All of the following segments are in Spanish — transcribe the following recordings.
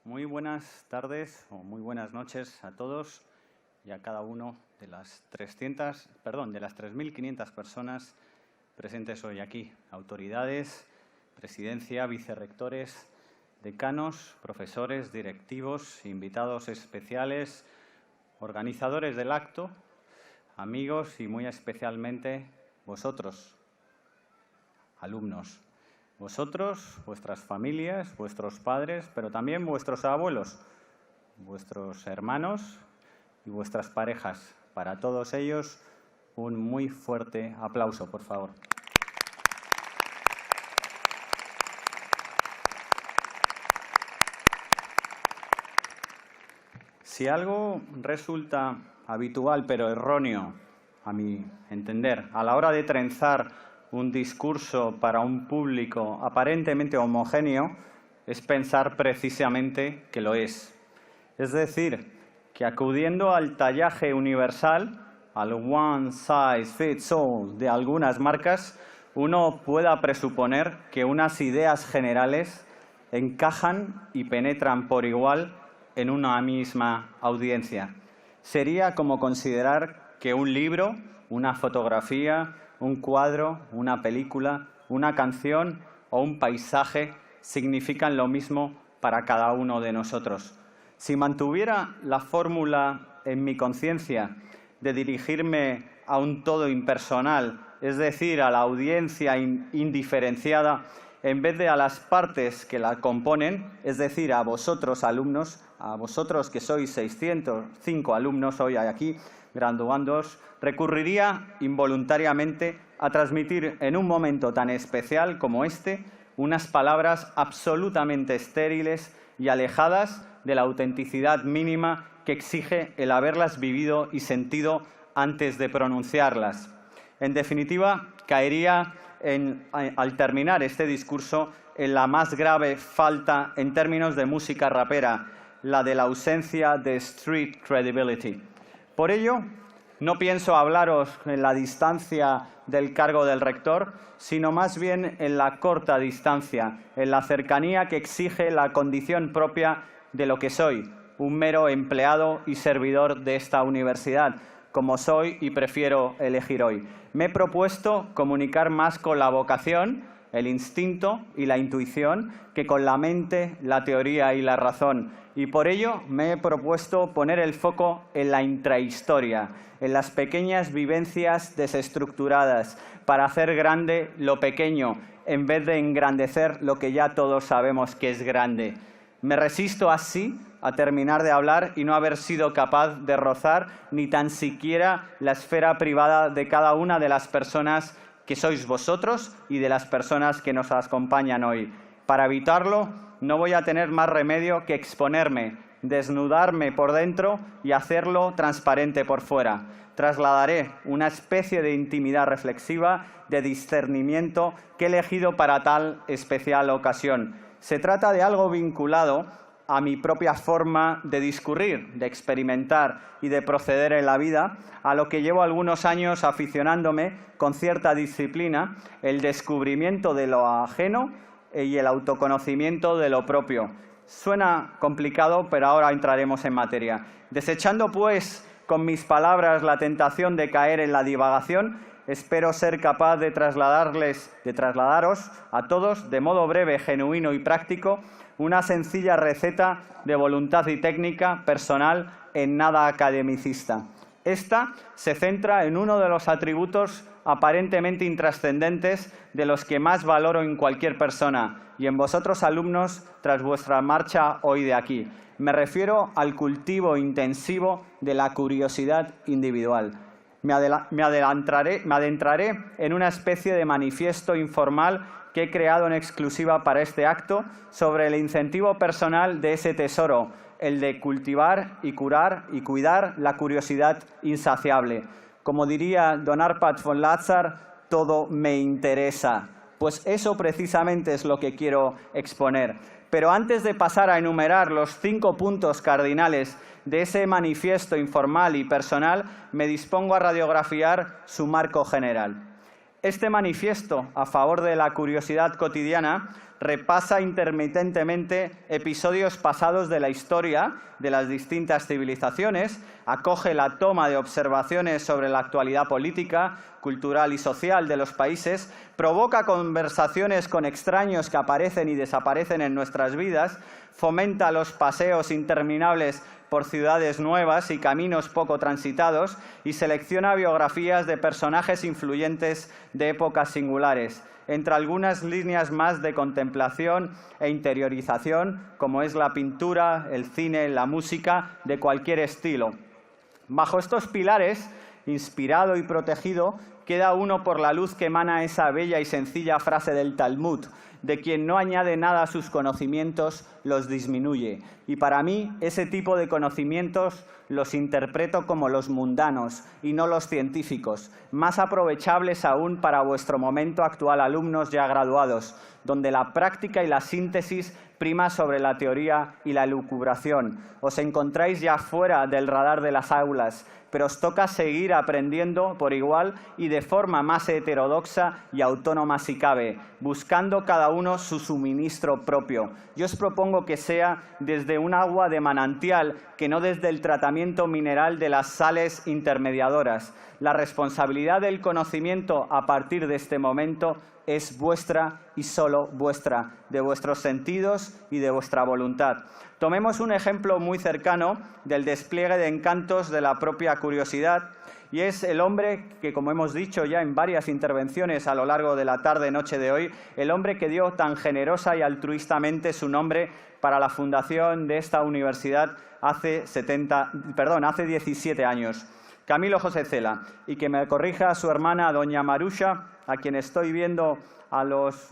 Muy buenas tardes o muy buenas noches a todos y a cada uno de las 3.500 personas presentes hoy aquí. Autoridades, presidencia, vicerrectores, decanos, profesores, directivos, invitados especiales, organizadores del acto, amigos y muy especialmente vosotros, alumnos. Vosotros, vuestras familias, vuestros padres, pero también vuestros abuelos, vuestros hermanos y vuestras parejas. Para todos ellos, un muy fuerte aplauso, por favor. Si algo resulta habitual pero erróneo, a mi entender, a la hora de trenzar un discurso para un público aparentemente homogéneo, es pensar precisamente que lo es. Es decir, que acudiendo al tallaje universal, al one size fits all de algunas marcas, uno pueda presuponer que unas ideas generales encajan y penetran por igual en una misma audiencia. Sería como considerar que un libro, una fotografía, un cuadro, una película, una canción o un paisaje significan lo mismo para cada uno de nosotros. Si mantuviera la fórmula en mi conciencia de dirigirme a un todo impersonal, es decir, a la audiencia indiferenciada, en vez de a las partes que la componen, es decir, a vosotros alumnos, a vosotros que sois 605 alumnos hoy aquí, graduandos, recurriría involuntariamente a transmitir en un momento tan especial como este unas palabras absolutamente estériles y alejadas de la autenticidad mínima que exige el haberlas vivido y sentido antes de pronunciarlas. En definitiva, caería al terminar este discurso en la más grave falta en términos de música rapera, la de la ausencia de street credibility. Por ello, no pienso hablaros en la distancia del cargo del rector, sino más bien en la corta distancia, en la cercanía que exige la condición propia de lo que soy, un mero empleado y servidor de esta universidad, como soy y prefiero elegir hoy. Me he propuesto comunicar más con la vocación, el instinto y la intuición que con la mente, la teoría y la razón. Y por ello me he propuesto poner el foco en la intrahistoria, en las pequeñas vivencias desestructuradas, para hacer grande lo pequeño, en vez de engrandecer lo que ya todos sabemos que es grande. Me resisto así a terminar de hablar y no haber sido capaz de rozar ni tan siquiera la esfera privada de cada una de las personas que sois vosotros y de las personas que nos acompañan hoy. Para evitarlo, no voy a tener más remedio que exponerme, desnudarme por dentro y hacerlo transparente por fuera. Trasladaré una especie de intimidad reflexiva, de discernimiento que he elegido para tal especial ocasión. Se trata de algo vinculado a mi propia forma de discurrir, de experimentar y de proceder en la vida, a lo que llevo algunos años aficionándome con cierta disciplina, el descubrimiento de lo ajeno y el autoconocimiento de lo propio. Suena complicado, pero ahora entraremos en materia. Desechando, pues, con mis palabras la tentación de caer en la divagación, espero ser capaz de trasladaros a todos, de modo breve, genuino y práctico, una sencilla receta de voluntad y técnica personal en nada academicista. Esta se centra en uno de los atributos aparentemente intrascendentes de los que más valoro en cualquier persona y en vosotros alumnos tras vuestra marcha hoy de aquí. Me refiero al cultivo intensivo de la curiosidad individual. Me adentraré en una especie de manifiesto informal que he creado en exclusiva para este acto sobre el incentivo personal de ese tesoro, el de cultivar y curar y cuidar la curiosidad insaciable. Como diría don Arpad von Lazar, todo me interesa. Pues eso precisamente es lo que quiero exponer. Pero antes de pasar a enumerar los 5 puntos cardinales de ese manifiesto informal y personal, me dispongo a radiografiar su marco general. Este manifiesto a favor de la curiosidad cotidiana repasa intermitentemente episodios pasados de la historia de las distintas civilizaciones, acoge la toma de observaciones sobre la actualidad política, cultural y social de los países, provoca conversaciones con extraños que aparecen y desaparecen en nuestras vidas, fomenta los paseos interminables por ciudades nuevas y caminos poco transitados y selecciona biografías de personajes influyentes de épocas singulares, entre algunas líneas más de contemplación e interiorización, como es la pintura, el cine, la música, de cualquier estilo. Bajo estos pilares, inspirado y protegido, queda uno por la luz que emana esa bella y sencilla frase del Talmud: de quien no añade nada a sus conocimientos, los disminuye. Y para mí, ese tipo de conocimientos los interpreto como los mundanos y no los científicos, más aprovechables aún para vuestro momento actual, alumnos ya graduados, donde la práctica y la síntesis prima sobre la teoría y la elucubración. Os encontráis ya fuera del radar de las aulas, pero os toca seguir aprendiendo por igual y de forma más heterodoxa y autónoma si cabe, buscando cada uno su suministro propio. Yo os propongo que sea desde un agua de manantial, que no desde el tratamiento mineral de las sales intermediadoras. La responsabilidad del conocimiento a partir de este momento es vuestra y solo vuestra, de vuestros sentidos y de vuestra voluntad. Tomemos un ejemplo muy cercano del despliegue de encantos de la propia curiosidad, y es el hombre que, como hemos dicho ya en varias intervenciones a lo largo de la tarde-noche de hoy, el hombre que dio tan generosa y altruistamente su nombre para la fundación de esta universidad hace 17 años. Camilo José Cela, y que me corrija su hermana doña Marusha, a quien estoy viendo a las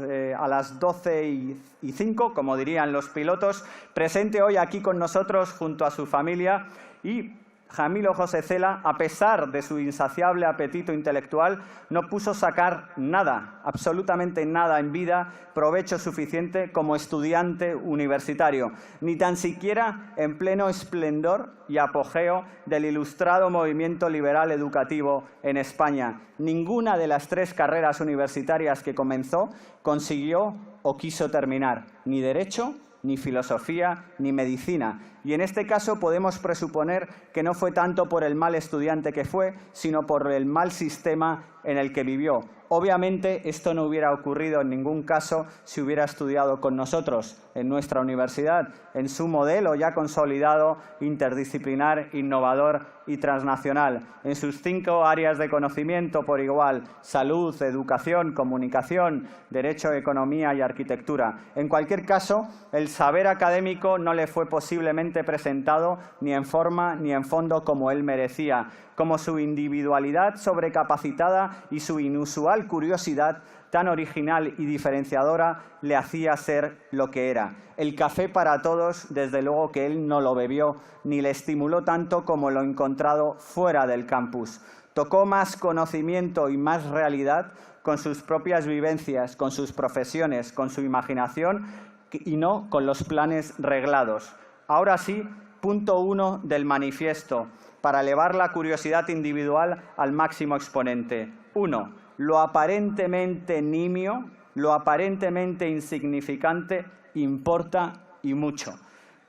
12:05, como dirían los pilotos, presente hoy aquí con nosotros junto a su familia. Y Camilo José Cela, a pesar de su insaciable apetito intelectual, no puso sacar nada, absolutamente nada en vida, provecho suficiente como estudiante universitario, ni tan siquiera en pleno esplendor y apogeo del ilustrado movimiento liberal educativo en España. Ninguna de las 3 carreras universitarias que comenzó consiguió o quiso terminar, ni Derecho, ni Filosofía, ni Medicina. Y en este caso podemos presuponer que no fue tanto por el mal estudiante que fue, sino por el mal sistema en el que vivió. Obviamente, esto no hubiera ocurrido en ningún caso si hubiera estudiado con nosotros en nuestra universidad, en su modelo ya consolidado, interdisciplinar, innovador y transnacional, en sus 5 áreas de conocimiento por igual: salud, educación, comunicación, derecho, economía y arquitectura. En cualquier caso, el saber académico no le fue posiblemente presentado ni en forma ni en fondo como él merecía, como su individualidad sobrecapacitada y su inusual curiosidad tan original y diferenciadora le hacía ser lo que era. El café para todos, desde luego que él no lo bebió, ni le estimuló tanto como lo encontrado fuera del campus. Tocó más conocimiento y más realidad con sus propias vivencias, con sus profesiones, con su imaginación y no con los planes reglados. Ahora sí, punto 1 del manifiesto, para elevar la curiosidad individual al máximo exponente. 1. Lo aparentemente nimio, lo aparentemente insignificante, importa y mucho.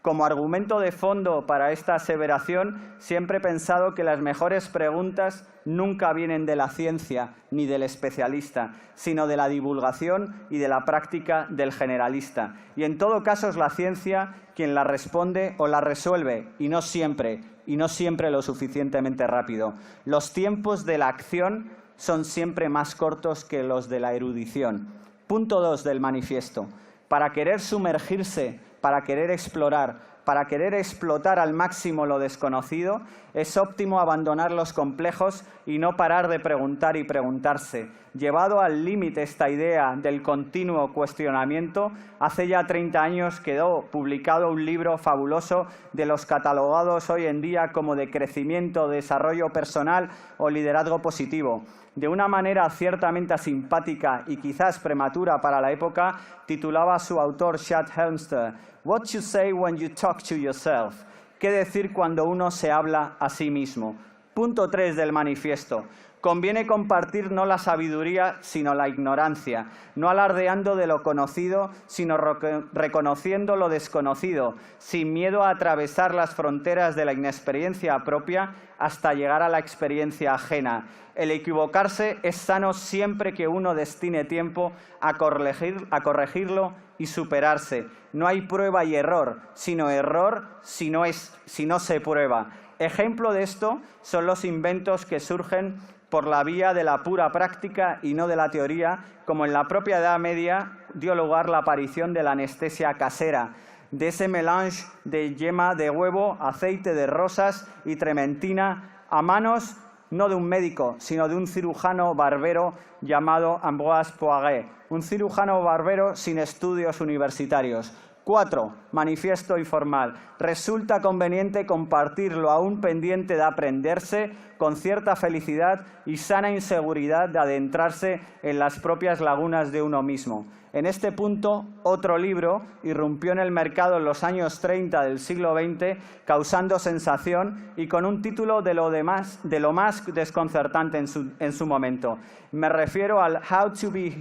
Como argumento de fondo para esta aseveración, siempre he pensado que las mejores preguntas nunca vienen de la ciencia ni del especialista, sino de la divulgación y de la práctica del generalista. Y en todo caso es la ciencia quien la responde o la resuelve, y no siempre lo suficientemente rápido. Los tiempos de la acción son siempre más cortos que los de la erudición. Punto 2 del manifiesto. Para querer sumergirse, para querer explorar, para querer explotar al máximo lo desconocido, es óptimo abandonar los complejos y no parar de preguntar y preguntarse. Llevado al límite esta idea del continuo cuestionamiento, hace ya 30 años quedó publicado un libro fabuloso de los catalogados hoy en día como de crecimiento, desarrollo personal o liderazgo positivo. De una manera ciertamente asimpática y quizás prematura para la época, titulaba a su autor Chad Helmster, "What you say when you talk to yourself", ¿qué decir cuando uno se habla a sí mismo? Punto 3 del manifiesto. Conviene compartir no la sabiduría, sino la ignorancia, no alardeando de lo conocido, sino reconociendo lo desconocido, sin miedo a atravesar las fronteras de la inexperiencia propia hasta llegar a la experiencia ajena. El equivocarse es sano siempre que uno destine tiempo a corregirlo y superarse. No hay prueba y error, sino error si no se prueba. Ejemplo de esto son los inventos que surgen por la vía de la pura práctica y no de la teoría, como en la propia Edad Media dio lugar la aparición de la anestesia casera, de ese mélange de yema de huevo, aceite de rosas y trementina a manos no de un médico, sino de un cirujano barbero llamado Ambroise Poiret, un cirujano barbero sin estudios universitarios. 4. Manifiesto informal. Resulta conveniente compartirlo aún pendiente de aprenderse con cierta felicidad y sana inseguridad de adentrarse en las propias lagunas de uno mismo. En este punto, otro libro irrumpió en el mercado en los años 30 del siglo XX, causando sensación y con un título de lo más desconcertante en su momento. Me refiero al How to be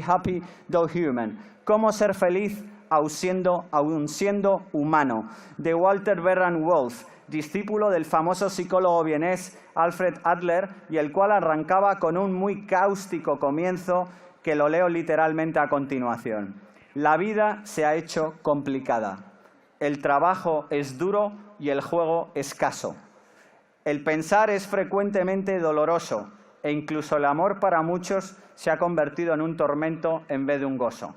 happy though human. Cómo ser feliz aun siendo humano, de Walter Berrand Wolf, discípulo del famoso psicólogo vienés Alfred Adler, y el cual arrancaba con un muy cáustico comienzo que lo leo literalmente a continuación. La vida se ha hecho complicada. El trabajo es duro y el juego escaso. El pensar es frecuentemente doloroso e incluso el amor para muchos se ha convertido en un tormento en vez de un gozo.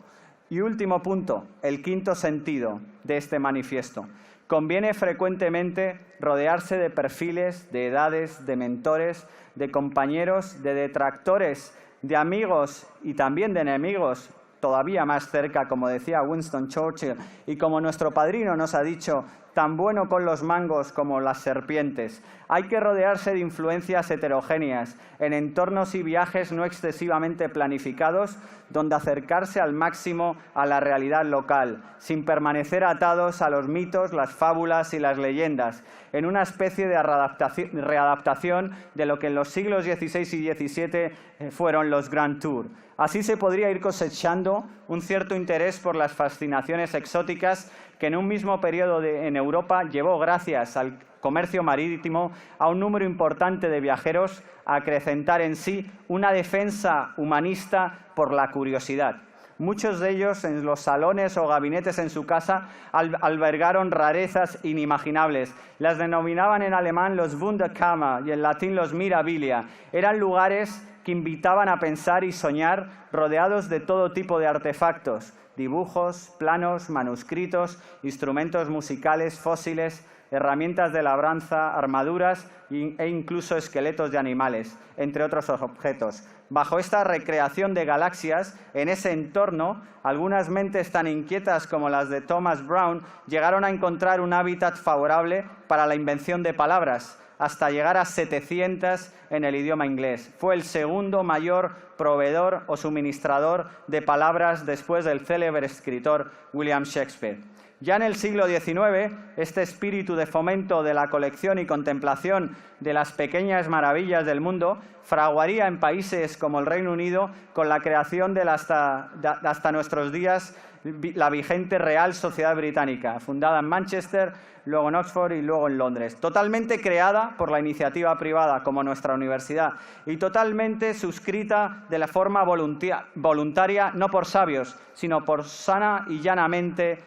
Y último punto, el quinto sentido de este manifiesto. Conviene frecuentemente rodearse de perfiles, de edades, de mentores, de compañeros, de detractores, de amigos y también de enemigos, todavía más cerca, como decía Winston Churchill, y como nuestro padrino nos ha dicho, tan bueno con los mangos como las serpientes. Hay que rodearse de influencias heterogéneas, en entornos y viajes no excesivamente planificados, donde acercarse al máximo a la realidad local, sin permanecer atados a los mitos, las fábulas y las leyendas, en una especie de readaptación de lo que en los siglos XVI y XVII fueron los Grand Tours. Así se podría ir cosechando un cierto interés por las fascinaciones exóticas que en un mismo periodo en Europa llevó, gracias al comercio marítimo, a un número importante de viajeros a acrecentar en sí una defensa humanista por la curiosidad. Muchos de ellos, en los salones o gabinetes en su casa, albergaron rarezas inimaginables. Las denominaban en alemán los Wunderkammer y en latín los Mirabilia. Eran lugares que invitaban a pensar y soñar, rodeados de todo tipo de artefactos, dibujos, planos, manuscritos, instrumentos musicales, fósiles, herramientas de labranza, armaduras e incluso esqueletos de animales, entre otros objetos. Bajo esta recreación de galaxias, en ese entorno, algunas mentes tan inquietas como las de Thomas Brown llegaron a encontrar un hábitat favorable para la invención de palabras, hasta llegar a 700 en el idioma inglés. Fue el segundo mayor proveedor o suministrador de palabras después del célebre escritor William Shakespeare. Ya en el siglo XIX, este espíritu de fomento de la colección y contemplación de las pequeñas maravillas del mundo fraguaría en países como el Reino Unido con la creación de hasta nuestros días la vigente Real Sociedad Británica, fundada en Manchester, luego en Oxford y luego en Londres, totalmente creada por la iniciativa privada como nuestra universidad y totalmente suscrita de la forma voluntaria, no por sabios, sino por solo y llanamente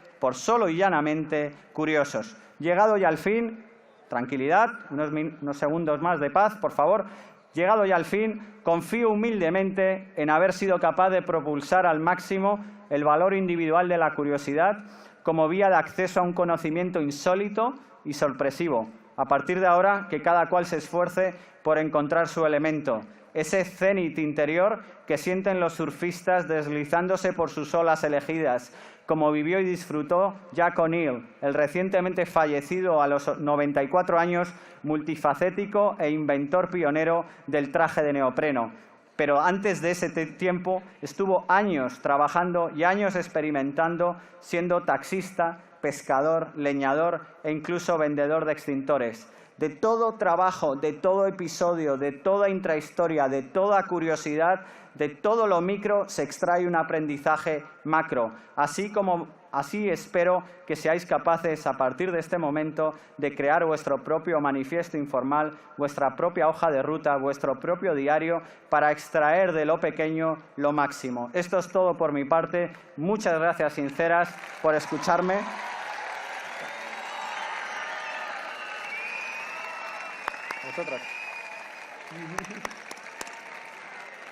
curiosos. Llegado ya al fin, tranquilidad, unos segundos más de paz, por favor. Llegado ya al fin, confío humildemente en haber sido capaz de propulsar al máximo el valor individual de la curiosidad como vía de acceso a un conocimiento insólito y sorpresivo. A partir de ahora, que cada cual se esfuerce por encontrar su elemento, ese cénit interior que sienten los surfistas deslizándose por sus olas elegidas, como vivió y disfrutó Jack O'Neill, el recientemente fallecido a los 94 años, multifacético e inventor pionero del traje de neopreno. Pero antes de ese tiempo estuvo años trabajando y años experimentando, siendo taxista, pescador, leñador e incluso vendedor de extintores. De todo trabajo, de todo episodio, de toda intrahistoria, de toda curiosidad, de todo lo micro se extrae un aprendizaje macro. Así espero que seáis capaces, a partir de este momento, de crear vuestro propio manifiesto informal, vuestra propia hoja de ruta, vuestro propio diario, para extraer de lo pequeño lo máximo. Esto es todo por mi parte. Muchas gracias sinceras por escucharme. Vosotras.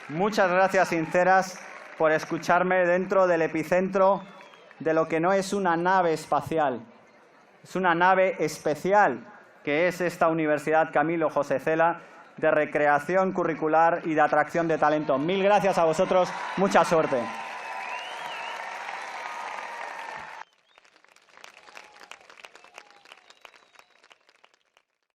Muchas gracias sinceras por escucharme dentro del epicentro de lo que no es una nave espacial, es una nave especial, que es esta Universidad Camilo José Cela, de recreación curricular y de atracción de talento. Mil gracias a vosotros, mucha suerte.